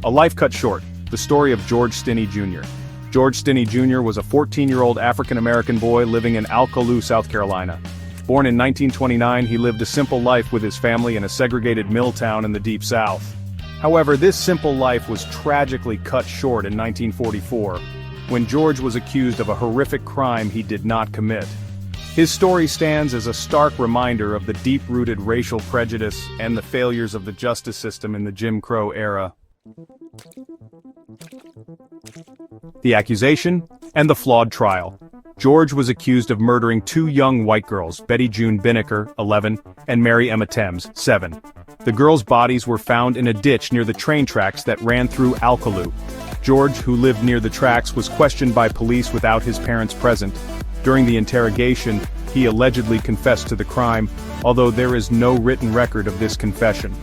A life cut short, the story of George Stinney Jr. George Stinney Jr. was a 14-year-old African-American boy living in Alcolu, South Carolina. Born in 1929, he lived a simple life with his family in a segregated mill town in the Deep South. However, this simple life was tragically cut short in 1944, when George was accused of a horrific crime he did not commit. His story stands as a stark reminder of the deep-rooted racial prejudice and the failures of the justice system in the Jim Crow era. The accusation and the flawed trial. George was accused of murdering two young white girls, Betty June Binnicker, 11, and Mary Emma Thames, 7. The girls' bodies were found in a ditch near the train tracks that ran through Alcolu. George, who lived near the tracks, was questioned by police without his parents present. During the interrogation, he allegedly confessed to the crime, although there is no written record of this confession.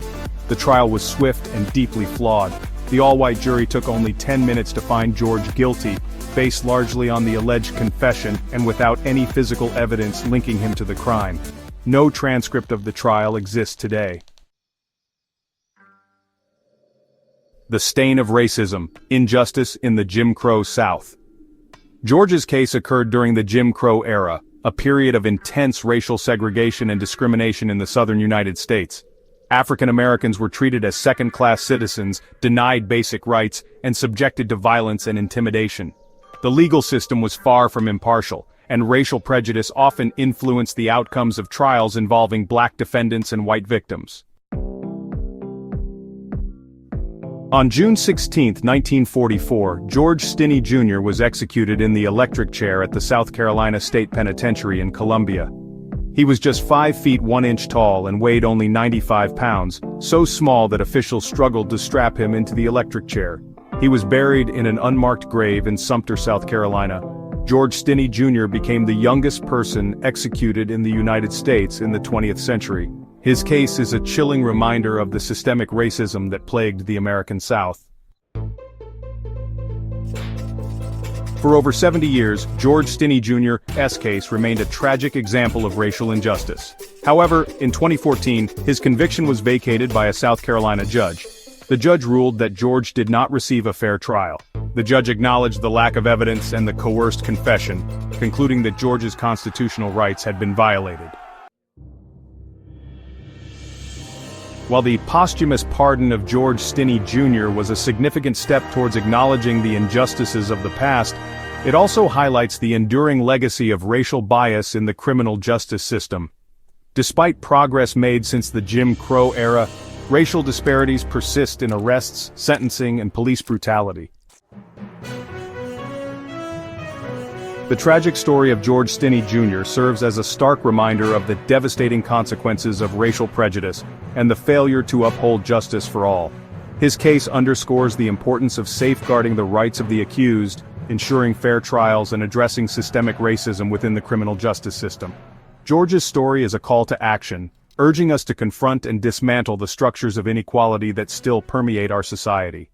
The trial was swift and deeply flawed. The all-white jury took only 10 minutes to find George guilty, based largely on the alleged confession and without any physical evidence linking him to the crime. No transcript of the trial exists today. The stain of racism, injustice in the Jim Crow South. George's case occurred during the Jim Crow era, a period of intense racial segregation and discrimination in the southern United States. African Americans were treated as second-class citizens, denied basic rights, and subjected to violence and intimidation. The legal system was far from impartial, and racial prejudice often influenced the outcomes of trials involving black defendants and white victims. On June 16, 1944, George Stinney Jr. was executed in the electric chair at the South Carolina State Penitentiary in Columbia. He was just 5 feet 1 inch tall and weighed only 95 pounds, so small that officials struggled to strap him into the electric chair. He was buried in an unmarked grave in Sumter, South Carolina. George Stinney Jr. became the youngest person executed in the United States in the 20th century. His case is a chilling reminder of the systemic racism that plagued the American South. For over 70 years, George Stinney Jr.'s case remained a tragic example of racial injustice. However, in 2014, his conviction was vacated by a South Carolina judge. The judge ruled that George did not receive a fair trial. The judge acknowledged the lack of evidence and the coerced confession, concluding that George's constitutional rights had been violated. While the posthumous pardon of George Stinney Jr. was a significant step towards acknowledging the injustices of the past, it also highlights the enduring legacy of racial bias in the criminal justice system. Despite progress made since the Jim Crow era, racial disparities persist in arrests, sentencing, and police brutality. The tragic story of George Stinney Jr. serves as a stark reminder of the devastating consequences of racial prejudice and the failure to uphold justice for all. His case underscores the importance of safeguarding the rights of the accused, ensuring fair trials, and addressing systemic racism within the criminal justice system. George's story is a call to action, urging us to confront and dismantle the structures of inequality that still permeate our society.